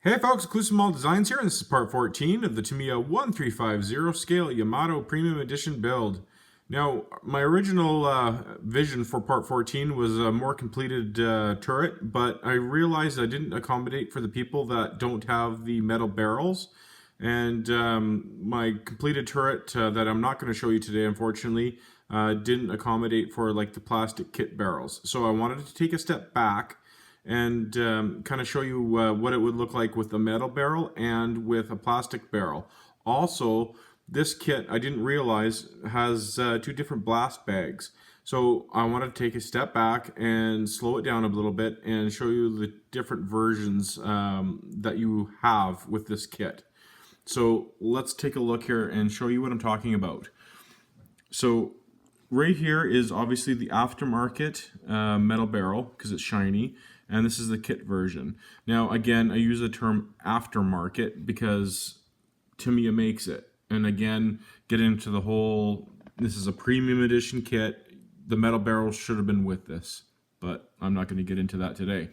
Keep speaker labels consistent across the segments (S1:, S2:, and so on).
S1: Hey folks, Exclusive Mall Designs here, and this is part 14 of the Tamiya 1350 scale Yamato Premium Edition build. Now, my original vision for part 14 was a more completed turret, but I realized I didn't accommodate for the people that don't have the metal barrels. And my completed turret that I'm not going to show you today, unfortunately, didn't accommodate for like the plastic kit barrels. So I wanted to take a step back and kind of show you what it would look like with a metal barrel and with a plastic barrel. Also, this kit, I didn't realize, has two different blast bags. So I wanted to take a step back and slow it down a little bit and show you the different versions that you have with this kit. So let's take a look here and show you what I'm talking about. So right here is obviously the aftermarket metal barrel because it's shiny, and this is the kit version. Now again, I use the term aftermarket because Tamiya makes it. And again, get into the whole, this is a premium edition kit. The metal barrel should have been with this, but I'm not going to get into that today.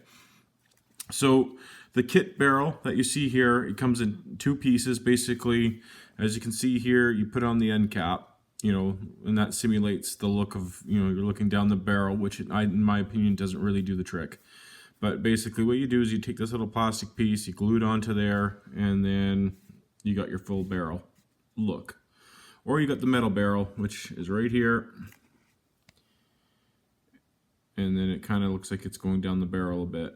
S1: So the kit barrel that you see here, it comes in two pieces. Basically, as you can see here, you put on the end cap, and that simulates the look of, you're looking down the barrel, which in my opinion doesn't really do the trick. But basically what you do is you take this little plastic piece, you glue it onto there, and then you got your full barrel look. Or you got the metal barrel, which is right here. And then it kind of looks like it's going down the barrel a bit.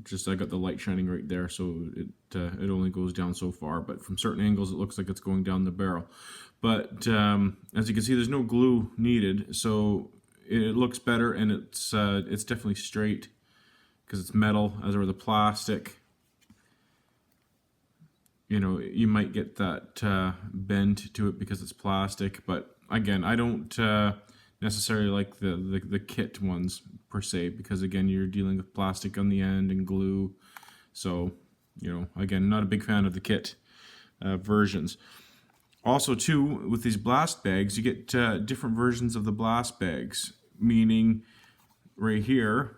S1: Just I got the light shining right there, so it only goes down so far. But from certain angles, it looks like it's going down the barrel. But as you can see, there's no glue needed, so it looks better, and it's definitely straight because it's metal, as are the plastic. You might get that bend to it because it's plastic, but again, I don't necessarily like the kit ones per se, because again, you're dealing with plastic on the end and glue. So, again, not a big fan of the kit versions. Also, too, with these blast bags, you get different versions of the blast bags, meaning right here,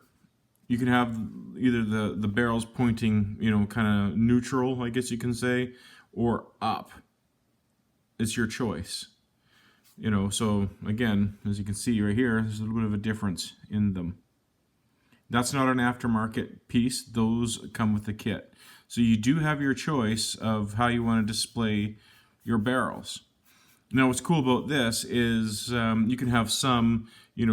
S1: you can have either the barrels pointing, kind of neutral, I guess you can say, or up. It's your choice. So again, as you can see right here, there's a little bit of a difference in them. That's not an aftermarket piece. Those come with the kit. So you do have your choice of how you want to display your barrels. Now, what's cool about this is you can have some, you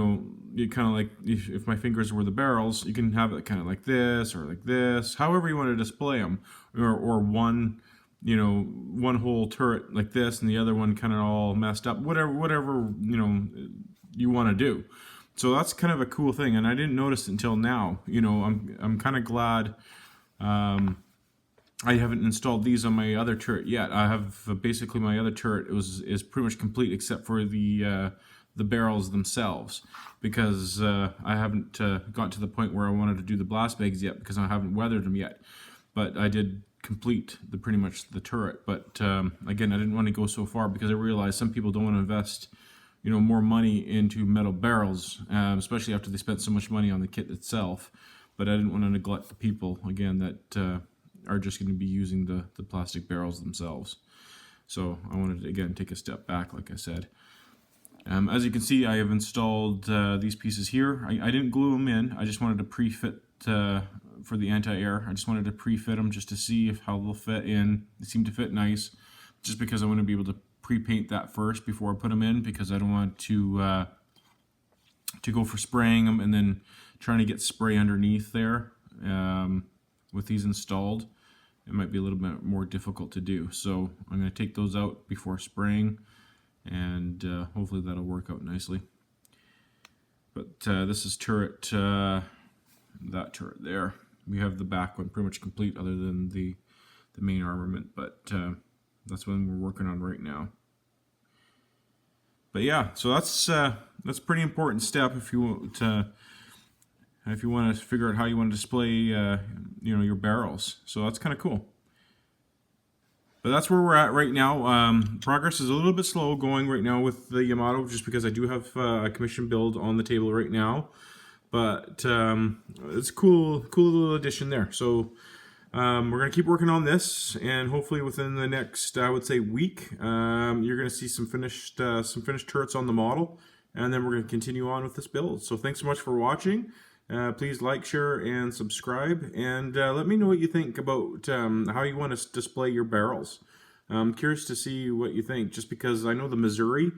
S1: kind of like, if my fingers were the barrels, you can have it kind of like this or like this, however you want to display them, or one, one whole turret like this and the other one kind of all messed up, whatever you want to do. So that's kind of a cool thing, and I didn't notice it until now. I'm kind of glad I haven't installed these on my other turret yet. I have basically my other turret is pretty much complete except for the barrels themselves, because I haven't got to the point where I wanted to do the blast bags yet because I haven't weathered them yet. But I did complete pretty much the turret. But again, I didn't want to go so far because I realized some people don't want to invest more money into metal barrels, especially after they spent so much money on the kit itself. But I didn't want to neglect the people again that are just going to be using the plastic barrels themselves. So I wanted to again take a step back, like I said. As you can see, I have installed these pieces here. I didn't glue them in. I just wanted to pre-fit for the anti-air. I just wanted to pre-fit them just to see how they'll fit in. They seem to fit nice, just because I want to be able to pre-paint that first before I put them in, because I don't want to go for spraying them and then trying to get spray underneath there. With these installed, it might be a little bit more difficult to do. So I'm going to take those out before spraying, and hopefully that'll work out nicely. But this is turret, that turret there. We have the back one pretty much complete other than the main armament, but that's what we're working on right now. But yeah, so that's a pretty important step if you want to figure out how you want to display your barrels. So that's kind of cool. But that's where we're at right now. Progress is a little bit slow going right now with the Yamato, just because I do have a commission build on the table right now. But it's a cool little addition there. So We're going to keep working on this, and hopefully within the next, I would say, week, you're going to see some finished turrets on the model, and then we're going to continue on with this build. So thanks so much for watching. Please like, share, and subscribe, and let me know what you think about how you want to display your barrels. I'm curious to see what you think, just because I know the Missouri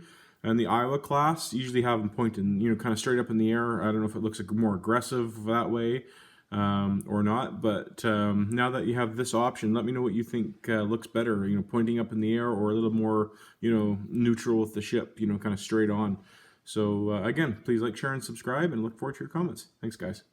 S1: and the Iowa class usually have them pointing, kind of straight up in the air. I don't know if it looks like more aggressive that way or not, but now that you have this option, let me know what you think looks better, pointing up in the air or a little more, neutral with the ship, kind of straight on. So again, please like, share, and subscribe, and look forward to your comments. Thanks, guys.